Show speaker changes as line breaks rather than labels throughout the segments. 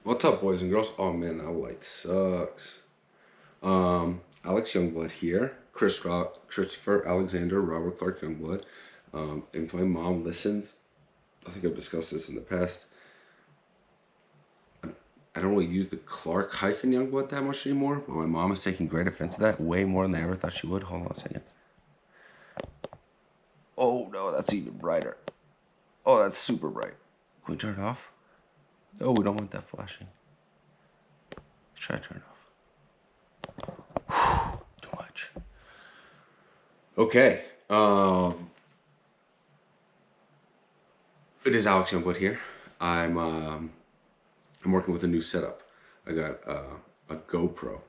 What's up, boys and girls? Oh man, that light sucks. Alex Youngblood here. Christopher Alexander Robert Clark Youngblood. If my mom listens, I think I've discussed this in the past. I don't really use the Clark-Youngblood that much anymore, but my mom is taking great offense to that, way more than I ever thought she would. Hold on a second. Oh no, that's even brighter. Oh, that's super bright. Can we turn it off? No, we don't want that flashing. Let's try to turn it off. Too much. Okay. It is Alex Youngblood here. I'm working with a new setup. I got a GoPro.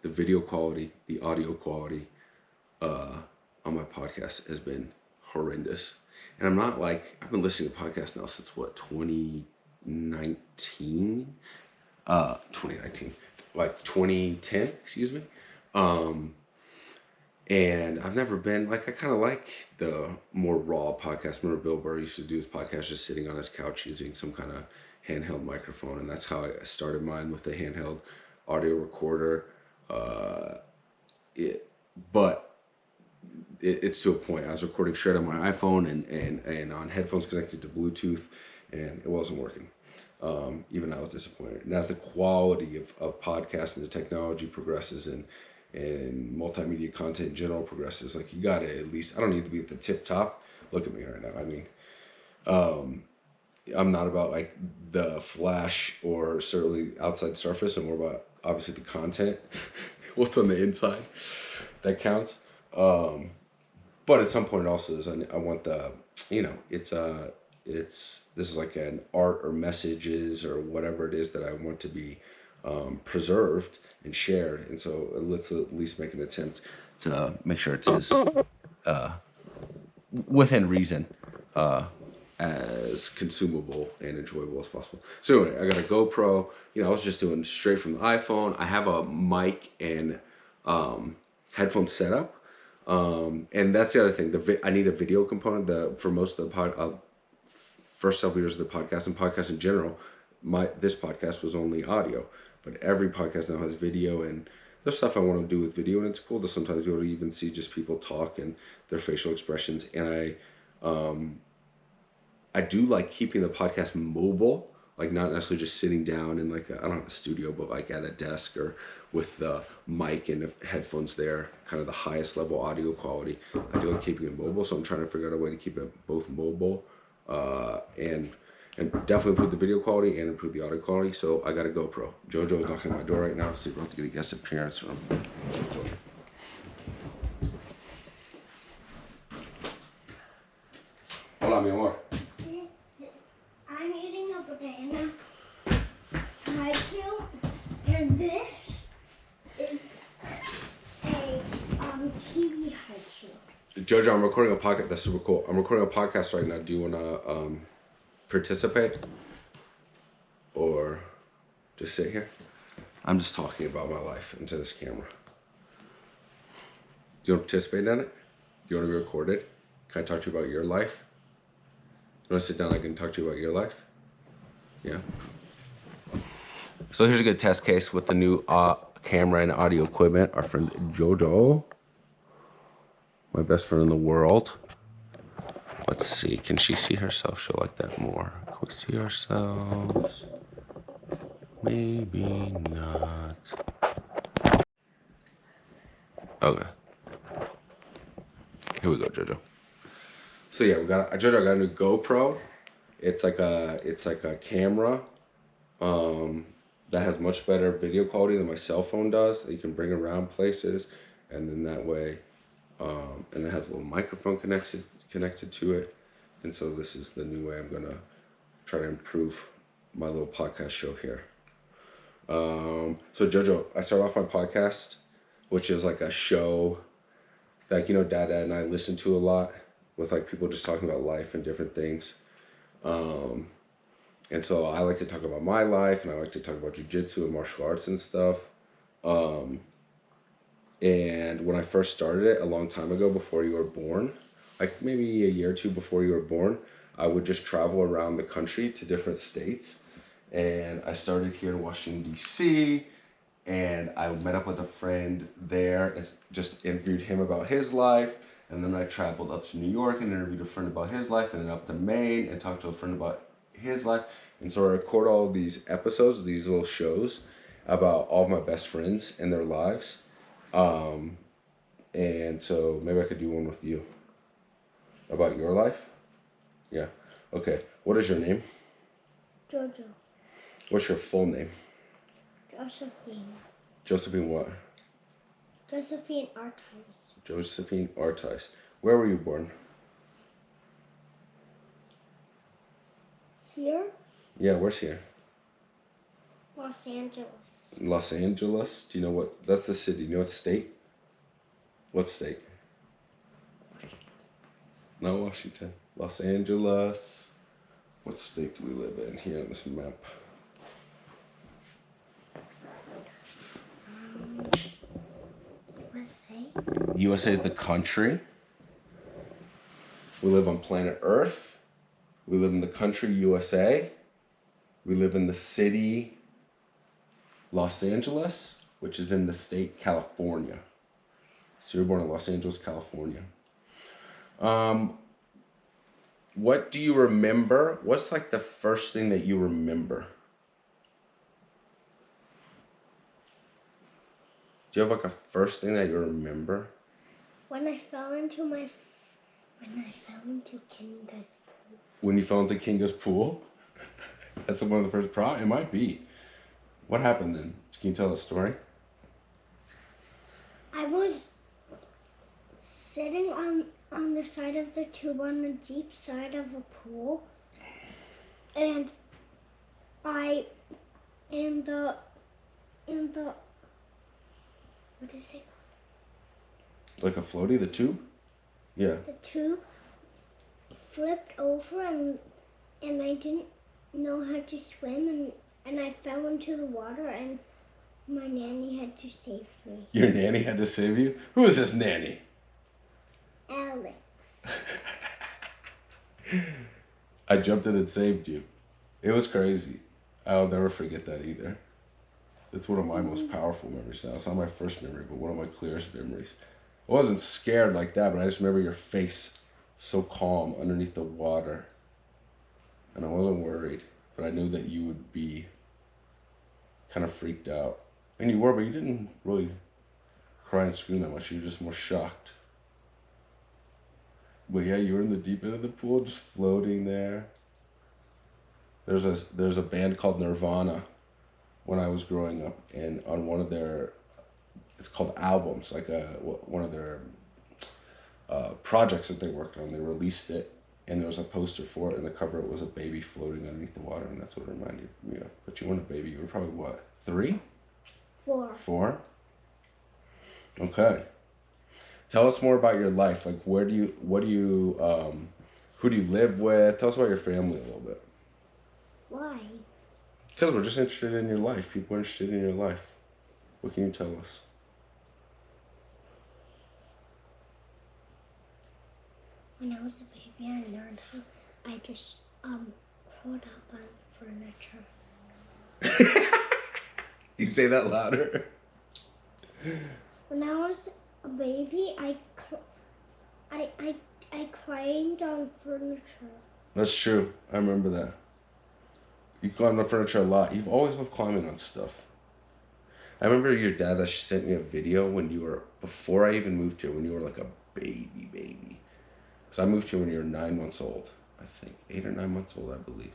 The video quality, the audio quality on my podcast has been horrendous. And I'm not like, I've been listening to podcasts now since what, 2019? 2019. Like 2010, excuse me. And I've never been like, I kind of like the more raw podcast. Remember Bill Burr used to do his podcast just sitting on his couch using some kind of handheld microphone, and that's how I started mine, with a handheld audio recorder. But it's to a point. I was recording straight on my iPhone and on headphones connected to Bluetooth, and it wasn't working. Even I was disappointed. And as the quality of podcasts and the technology progresses, and multimedia content in general progresses, like, you gotta at least, I don't need to be at the tip top. Look at me right now. I mean, I'm not about like the flash or certainly outside surface. I'm more about obviously the content, what's on the inside, that counts. But at some point also is I want the, this is like an art or messages or whatever it is that I want to be preserved and shared. And so let's at least make an attempt to make sure it's as within reason, as consumable and enjoyable as possible. So anyway, I got a GoPro. I was just doing straight from the iPhone. I have a mic and headphone setup. And that's the other thing. I need a video component. For most of the first several years of the podcast, and podcast in general, this podcast was only audio. But every podcast now has video, and there's stuff I want to do with video, and it's cool to sometimes be able to even see just people talk and their facial expressions. And I do like keeping the podcast mobile, like not necessarily just sitting down in like I don't have a studio, but like at a desk or with the mic and the headphones there, kind of the highest level audio quality. I do like keeping it mobile, so I'm trying to figure out a way to keep it both mobile and definitely improve the video quality and improve the audio quality. So I got a GoPro. Jojo is knocking on my door right now, so we're about to get a guest appearance from Jojo. Hola, mi amor.
I'm eating a banana haiku, and this is a kiwi haiku.
Jojo, I'm recording a podcast. That's super cool. I'm recording a podcast right now. Do you want to participate or just sit here? I'm just talking about my life into this camera. Do you want to participate in it? Do you want to be recorded? Can I talk to you about your life? You want to sit down? I can talk to you about your life. Yeah. So here's a good test case with the new camera and audio equipment. Our friend Jojo, my best friend in the world. Let's see. Can she see herself? She'll like that more. Can we see ourselves? Maybe not. Okay. Here we go, Jojo. So yeah, Jojo got a new GoPro. It's like a camera that has much better video quality than my cell phone does. That you can bring around places, and then that way, and it has a little microphone connected to it. And so this is the new way I'm gonna try to improve my little podcast show here. So Jojo, I start off my podcast, which is like a show that Dada and I listen to a lot, with like people just talking about life and different things. And so I like to talk about my life, and I like to talk about jiu-jitsu and martial arts and stuff. And when I first started it a long time ago, before you were born, like maybe a year or two before you were born, I would just travel around the country to different states and I started here in Washington, D.C., and I met up with a friend there and just interviewed him about his life. And then I traveled up to New York and interviewed a friend about his life, and then up to Maine and talked to a friend about his life. And so I record all these episodes, these little shows about all of my best friends and their lives. And so maybe I could do one with you about your life. Yeah. Okay. What is your name?
Jojo.
What's your full name?
Josephine.
Josephine what?
Josephine Archives.
Josephine Artice. Where were you born?
Here?
Yeah, where's here?
Los Angeles.
Los Angeles? Do you know what? That's the city. You know what state? What state? No, Washington. Los Angeles. What state do we live in here on this map?
USA.
USA is the country. We live on planet Earth. We live in the country USA. We live in the city Los Angeles, which is in the state California. So you're born in Los Angeles, California. What do you remember? What's like the first thing that you remember? Do you have like a first thing that you remember?
When I fell into Kinga's pool.
When you fell into Kinga's pool? That's one of the first. It might be. What happened then? Can you tell the story?
I was sitting on the side of the tube on the deep side of a pool, and the what is it called?
Like a floaty, the tube? Yeah.
The tube flipped over and I didn't know how to swim and I fell into the water and my nanny had to save me.
Your nanny had to save you? Who is this nanny?
Alex.
I jumped in and saved you. It was crazy. I'll never forget that either. It's one of my most powerful memories now. It's not my first memory, but one of my clearest memories. I wasn't scared like that, but I just remember your face so calm underneath the water. And I wasn't worried, but I knew that you would be kind of freaked out. And you were, but you didn't really cry and scream that much. You were just more shocked. But yeah, you were in the deep end of the pool, just floating there. There's a band called Nirvana when I was growing up, and on one of their, it's called albums, like one of their projects that they worked on, they released it, and there was a poster for it, and the cover it was a baby floating underneath the water, and that's what it reminded me of. But you weren't a baby, you were probably what, 3?
4.
4? Okay. Tell us more about your life. Like, who do you live with? Tell us about your family a little bit.
Why?
Because we're just interested in your life. People are interested in your life. What can you tell us?
When I was a baby, I learned how I just crawled up on furniture.
You say that louder.
When I was a baby, I climbed on furniture.
That's true. I remember that. You climbed on furniture a lot. You've always loved climbing on stuff. I remember your dad that sent me a video when you were, before I even moved here, when you were like a baby. So I moved here when you were 9 months old, I think. 8 or 9 months old, I believe.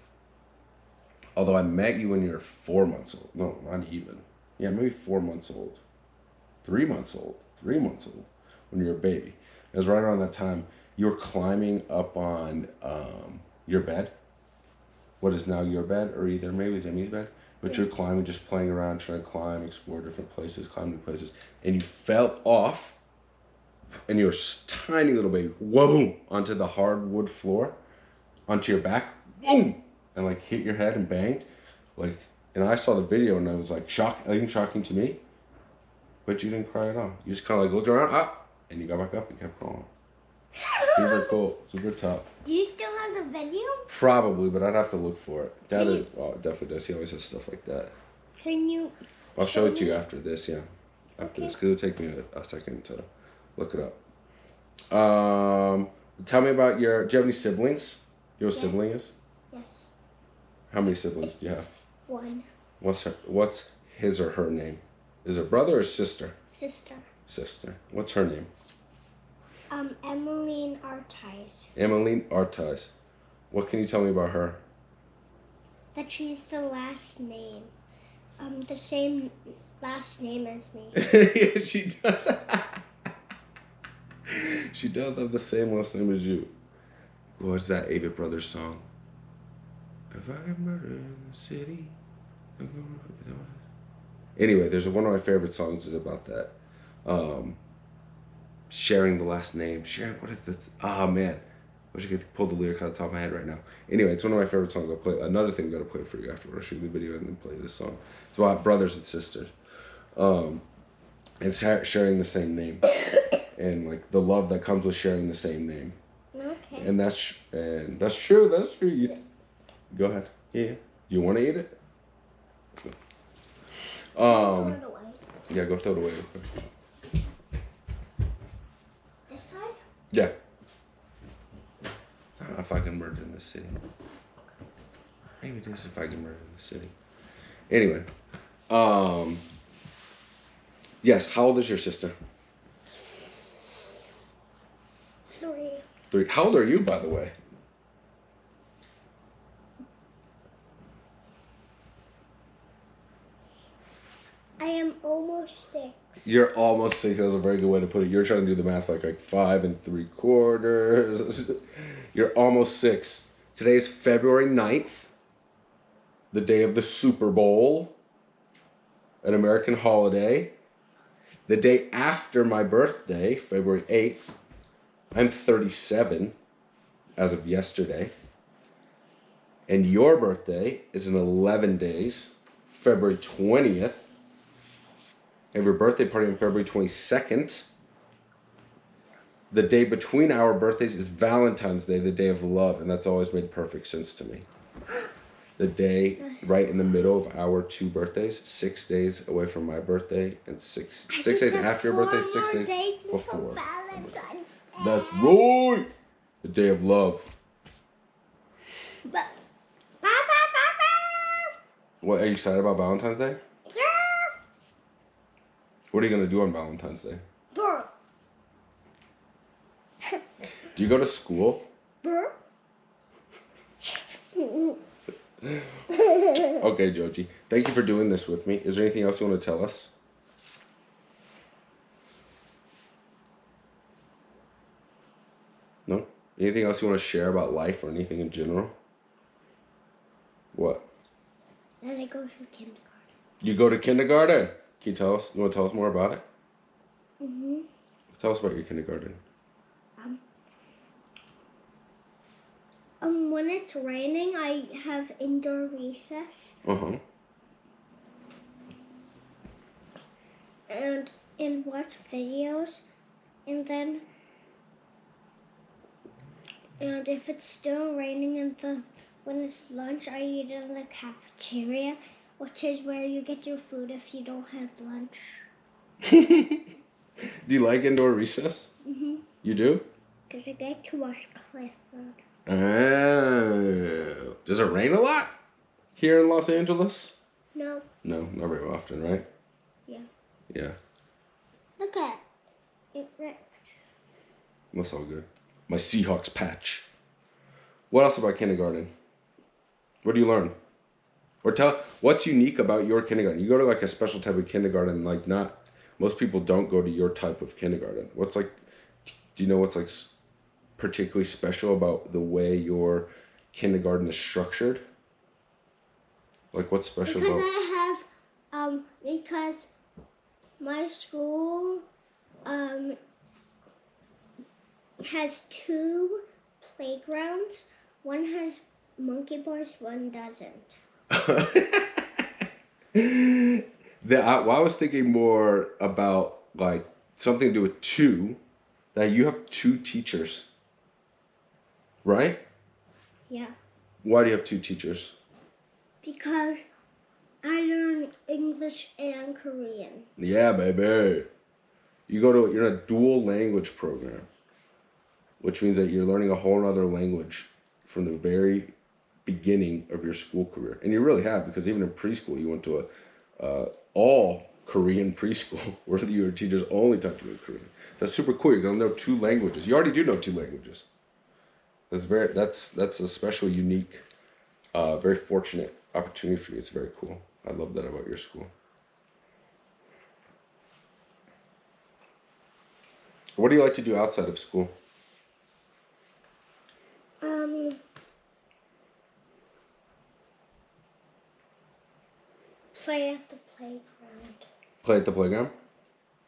Although I met you when you were 4 months old. No, not even. Yeah, maybe 4 months old. 3 months old. 3 months old when you were a baby. It was right around that time you were climbing up on your bed. What is now your bed, or either maybe it's Emmy's bed. But you're climbing, just playing around, trying to climb, explore different places, climb new places. And you fell off, and you were tiny little baby, whoa, onto the hardwood floor, onto your back, boom, and like hit your head and banged. Like, and I saw the video, and I was like, even shocking to me. But you didn't cry at all. You just kind of like looked around, and you got back up and kept going. Super cool. Super tough.
Do you still have the video?
Probably, but I'd have to look for it. Dad,
Can you-
definitely does. He always has stuff like that.
Can you?
I'll show it to
me?
you after this, yeah. After
Okay.
this, because it'll take me a second to look it up. Tell me about do you have any siblings? You know what a sibling is?
Yes.
How many siblings do you have?
One.
What's his or her name? Is it brother or sister?
Sister.
Sister. What's her name?
Emmeline Artice.
Emmeline Artice. What can you tell me about her?
That she's the last name. The same last name as me.
Yeah, she does. She does have the same last name as you. What's that Avett Brothers song? If I get murdered in the city. Anyway, there's one of my favorite songs is about that. Sharing the last name. Sharing, what is this? Ah, man. I wish I could pull the lyric out of the top of my head right now. Anyway, it's one of my favorite songs. I'll play another thing. I'm gonna play for you afterward. I'll show you the video and then play this song. It's about brothers and sisters, and sharing the same name, and like the love that comes with sharing the same name.
Okay.
And that's true. That's true. Go ahead. Yeah. Do you want to eat it?
Throw it away.
Yeah. Go throw it away real quick.
This side?
Yeah. I don't know if I can murder in the city. Maybe it is if I can murder in the city. Anyway. Yes. How old is your sister?
3.
3. How old are you, by the way?
I am almost 6.
You're almost 6. That was a very good way to put it. You're trying to do the math like 5 3/4. You're almost 6. Today's February 9th, the day of the Super Bowl, an American holiday. The day after my birthday, February 8th, I'm 37 as of yesterday. And your birthday is in 11 days, February 20th. Have your birthday party on February 22nd. The day between our birthdays is Valentine's Day, the day of love, and that's always made perfect sense to me. The day right in the middle of our 2 birthdays, 6 days away from my birthday, and 6 days after your birthday, 6 days before.
Valentine's Day.
That's right! The day of love.
But,
What, are you excited about Valentine's Day? What are you going to do on Valentine's Day?
Burr.
Do you go to school?
Burr.
Okay, Joji. Thank you for doing this with me. Is there anything else you want to tell us? No? Anything else you want to share about life or anything in general? What?
Then I go to kindergarten.
You go to kindergarten? Can you tell us? You want to tell us more about it?
Mhm.
Tell us about your kindergarten.
When it's raining, I have indoor recess
Uh-huh.
and watch videos, and if it's still raining when it's lunch, I eat in the cafeteria, which is where you get your food if you don't have lunch.
Do you like indoor recess?
Mhm.
You do?
Because I get to watch Clifford.
Oh. Does it rain a lot here in Los Angeles?
No.
No, not very often, right?
Yeah.
Yeah.
Look at it.
That's all good. My Seahawks patch. What else about kindergarten? What do you learn? Or what's unique about your kindergarten? You go to like a special type of kindergarten, like not most people don't go to your type of kindergarten. What's like? Do you know what's like particularly special about the way your kindergarten is structured? Like what's special
Because
about?
I have because my school has 2 playgrounds. One has monkey bars, one doesn't.
I was thinking more about like something to do with 2, that you have 2 teachers, right?
Yeah.
Why do you have 2 teachers?
Because I learn English and Korean.
Yeah, baby. You're in a dual language program, which means that you're learning a whole other language from the very beginning of your school career. And you really have, because even in preschool, you went to a all Korean preschool where your teachers only taught you in Korean. That's super cool. You're gonna know 2 languages. You already do know 2 languages. That's a special, unique, very fortunate opportunity for you. It's very cool. I love that about your school. What do you like to do outside of school?
Play at the playground.
Play at the playground?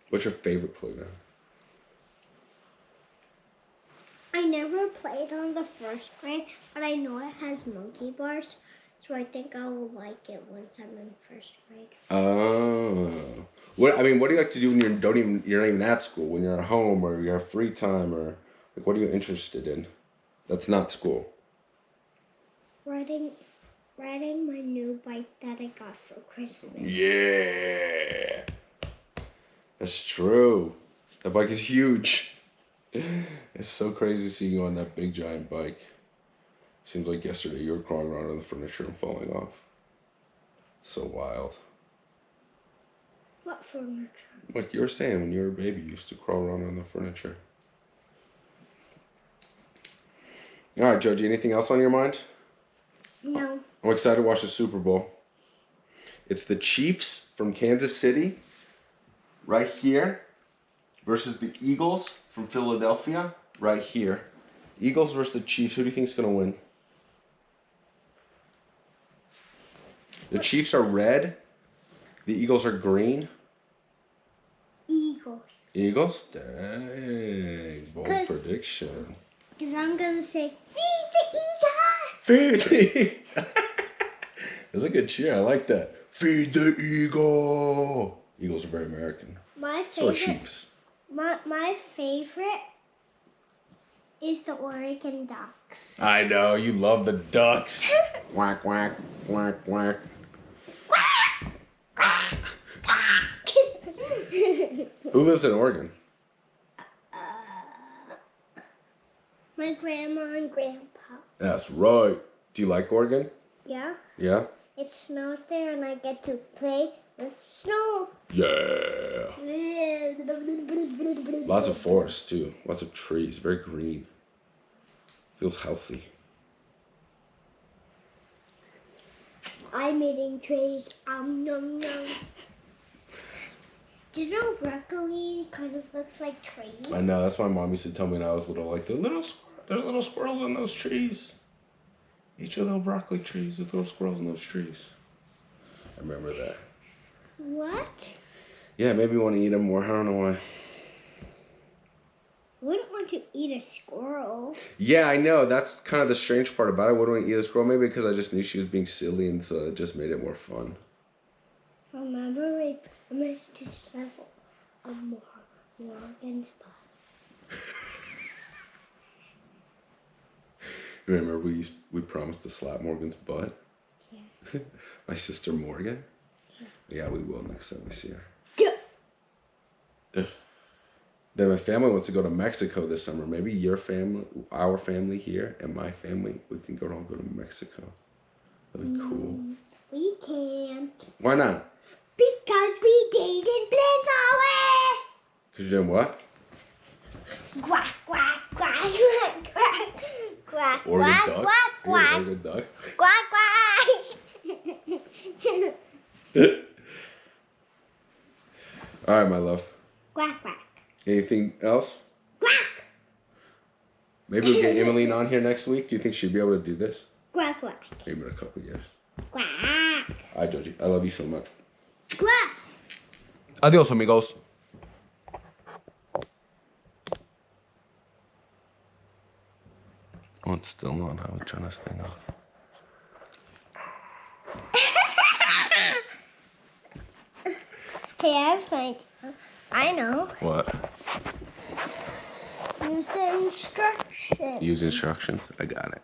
What's your favorite playground?
I never played on the first grade, but I know it has monkey bars, so I think I will like it once I'm in first grade.
Oh. What do you like to do when you're not even at school, when you're at home or you have free time, or like what are you interested in? That's not school.
Riding my new bike that I got for Christmas.
Yeah. That's true. That bike is huge. It's so crazy seeing you on that big giant bike. Seems like yesterday you were crawling around on the furniture and falling off. So wild.
What furniture?
Like you were saying, when you were a baby, you used to crawl around on the furniture. All right, Joji, anything else on your mind?
No.
I'm excited to watch the Super Bowl. It's the Chiefs from Kansas City, right here, versus the Eagles from Philadelphia, right here. Eagles versus the Chiefs. Who do you think is going to win? The Chiefs are red. The Eagles are green.
Eagles.
Eagles? Dang. Bold prediction.
Because I'm going to say, feed the Eagles!
Feed the Eagles! That's a good cheer. I like that. Feed the Eagle! Eagles are very American.
My
So are
favorite.
Chiefs.
My favorite is the Oregon Ducks.
I know. You love the Ducks. Quack, quack, quack, quack. Who lives in Oregon?
My grandma and grandpa.
That's right. Do you like Oregon?
Yeah.
Yeah?
It snows there and I get to play with snow.
Yeah. Lots of forests too. Lots of trees. Very green. Feels healthy.
I'm eating trees. Nom nom. Did you know broccoli kind of looks like trees?
I know. That's why Mom used to tell me when I was little. Like, there's little squirrels in those trees. Eat your little broccoli trees. There's little squirrels in those trees. I remember that.
What?
Yeah, maybe want to eat them more. I don't know why.
I wouldn't want to eat a squirrel.
Yeah, I know. That's kind of the strange part about it. Wouldn't want to eat a squirrel? Maybe because I just knew she was being silly, and so it just made it more fun.
Remember we promised to level a Morgan's butt.
Remember we promised to slap Morgan's butt?
Yeah.
My sister Morgan? Yeah, we will next time we see her.
Yeah.
Then my family wants to go to Mexico this summer. Maybe your family, our family here, and my family, we can all go to Mexico. That'd be cool.
We can't.
Why not?
Because we didn't plan our
Because you did what?
quack, quack, quack, quack, quack, quack,
Oregon
quack,
duck?
quack,
You're an
quack,
Oregon duck?
quack, quack.
All right, my love.
Quack, quack.
Anything else?
Quack.
Maybe we'll get Emmeline on here next week. Do you think she'd be able to do this?
Quack, quack.
Maybe in a couple of years.
Quack.
All right, Joji. I love you so much.
Quack.
Adios, amigos. Oh, it's still on. I would turn this thing off.
Hey, I know.
What?
Use the instructions.
Use instructions. I got it.